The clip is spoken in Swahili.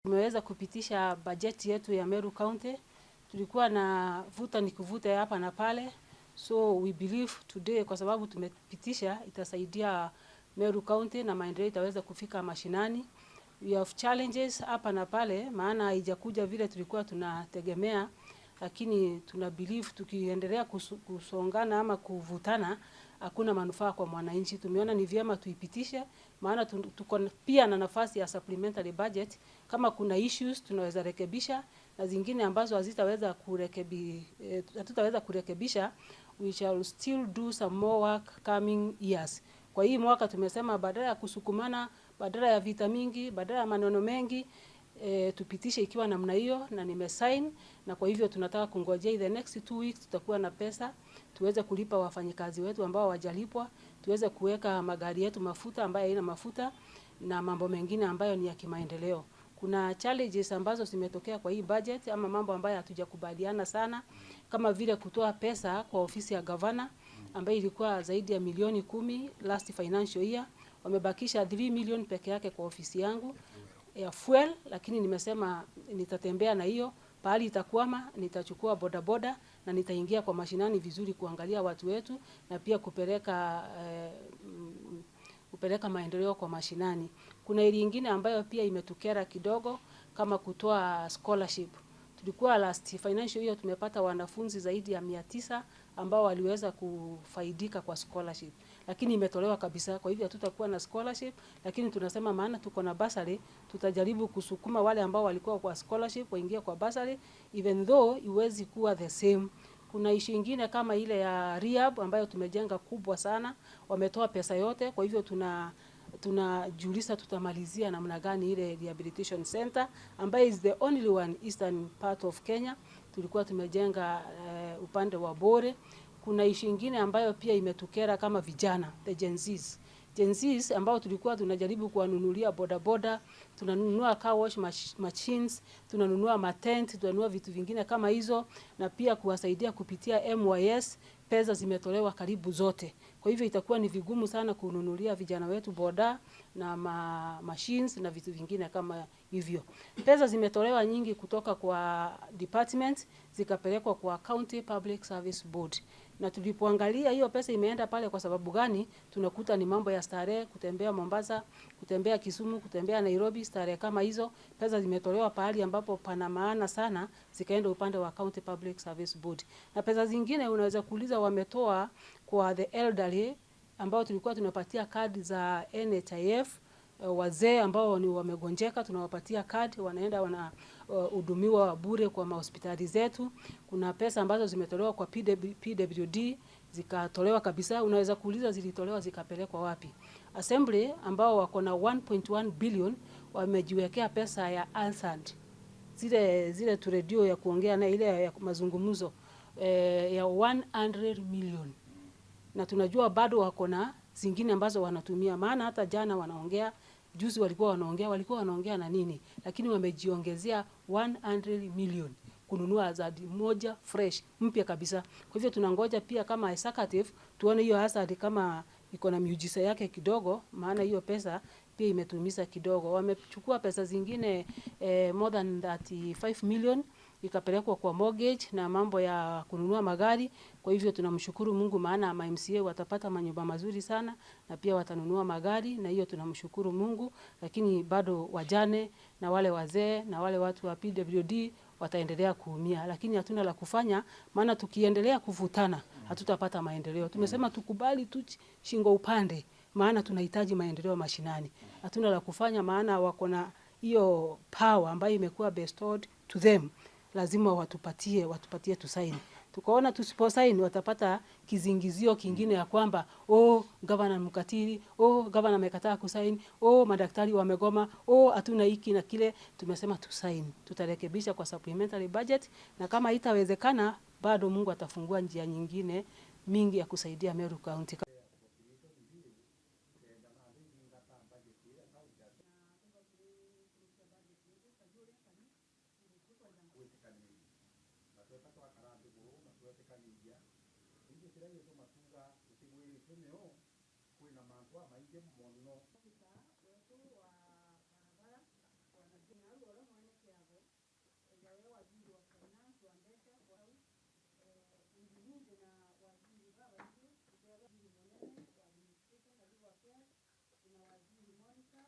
Tumeweza kupitisha bajeti yetu ya Meru County. Tulikuwa na vuta ni kuvuta hapa na pale. So we believe today kwa sababu tumepitisha itasaidia Meru County na maendeleo itaweza kufika mashinani. We have challenges hapa na pale maana haijakuja vile tulikuwa tunategemea, lakini tuna believe tukiendelea kusongana ama kuvutana hakuna manufaa kwa mwananchi. Tumeona ni vyema tuipitishe maana tuko pia na nafasi ya supplementary budget. Kama kuna issues tunaweza rekebisha na zingine ambazo hatutaweza kurekebisha, we shall still do some more work coming years. Kwa hii mwaka tumesema badala ya kusukumana, badala ya vita mingi, badala ya maneno mengi, tupitishe ikiwa namna hiyo na nimesign, na kwa hivyo tunataka kungojea the next 2 weeks tutakuwa na pesa tuweze kulipa wafanyikazi wetu ambao hawajalipwa, tuweze kuweka magari yetu mafuta ambayo haina mafuta na mambo mengine ambayo ni ya kimaendeleo. Kuna challenges ambazo zimetokea kwa hii budget ama mambo ambayo hatujakubaliana sana, kama vile kutoa pesa kwa ofisi ya governor ambayo ilikuwa zaidi ya milioni 10 last financial year. Wamebakisha 3 million peke yake kwa ofisi yangu ya fuel, lakini nimesema nitatembea na hiyo pahali itakwama, nitachukua bodaboda na nitaingia kwa mashinani vizuri kuangalia watu wetu na pia kupeleka maendeleo kwa mashinani. Kuna ile nyingine ambayo pia imetukera kidogo kama kutoa scholarship. Tulikuwa last financial year tumepata wanafunzi zaidi ya 900 ambao waliweza kufaidika kwa scholarship, lakini imetolewa kabisa. Kwa hivyo hatutakuwa na scholarship, lakini tunasema maana tuko na bursary, tutajaribu kusukuma wale ambao walikuwa kwa scholarship waingie kwa bursary, even though iwezi kuwa the same. Kuna issue nyingine kama ile ya rehab ambayo tumejenga kubwa sana, wametoa pesa yote. Kwa hivyo tunajiuliza tutamalizia namna gani ile rehabilitation center ambayo is the only one eastern part of Kenya. Tulikuwa tumejenga upande wa Bore. Kuna issue nyingine ambayo pia imetukera kama vijana, the Gen Zs ambao tulikuwa tunajaribu kuwanunulia bodaboda, tunanunua car wash machines, tunanunua matent, tunanunua vitu vingine kama hizo, na pia kuwasaidia kupitia MYS. Pesa zimetolewa karibu zote. Kwa hivyo itakuwa ni vigumu sana kununulia vijana wetu boda na machines na vitu vingine kama hivyo. Pesa zimetolewa nyingi kutoka kwa department zikapelekwa kwa County Public Service Board. Na tulipoangalia hiyo pesa imeenda pale kwa sababu gani, tunakuta ni mambo ya starehe, kutembea Mombasa, kutembea Kisumu, kutembea Nairobi, starehe kama hizo. Pesa zimetolewa pahali ambapo pana maana sana zikaenda upande wa County Public Service Board. Na pesa zingine unaweza kuuliza wametoa kwa the elderly ambao tulikuwa tunapatia kadi za NHIF, wazee ambao ni wamegonjeka tunawapatia kadi, wanaenda wanahudumiwa bure kwa hospitali zetu. Kuna pesa ambazo zimetolewa kwa PWD zikatolewa kabisa. Unaweza kuuliza zilitolewa zikapelekwa wapi? Assembly ambao wako na 1.1 billion wamejiwekea pesa ya answered, zile tu radio ya kuongea na ile ya mazungumzo ya 100 million. Na tunajua bado wako na zingine ambazo wanatumia, maana hata jana wanaongea, juzi walikuwa wanaongea na nini, lakini wamejiongezea 100 million kununua azadi moja fresh mpya kabisa. Kwa hivyo tunangoja pia kama executive tuone hiyo azadi kama iko na miujiza yake kidogo, maana hiyo pesa pia imetumisa kidogo. Wamechukua pesa zingine more than 35 million ikapelekwa kwa mortgage na mambo ya kununua magari. Kwa hivyo tunamshukuru Mungu maana MCA watapata manyumba mazuri sana na pia watanunua magari, na hiyo tunamshukuru Mungu, lakini bado wajane na wale wazee na wale watu wa PWD wataendelea kuumia, lakini hatuna la kufanya maana tukiendelea kuvutana hatutapata maendeleo. Tumesema tukubali tu shingo upande maana tunahitaji maendeleo mashinani. Hatuna la kufanya maana wako na hiyo power ambayo imekuwa bestowed to them. Lazima watupatie tusaini. Tukaona tusiposaini watapata kizingizio kingine ya kwamba governor mkatili, governor amekataa kusaini, madaktari wamegoma, hatuna hiki na kile. Tumesema tusaini. Tutarekebisha kwa supplementary budget, na kama itawezekana bado Mungu atafungua njia nyingine mingi ya kusaidia Meru County. Kira yetu matunga utigwiri tumeo kwina mantu amaingi mono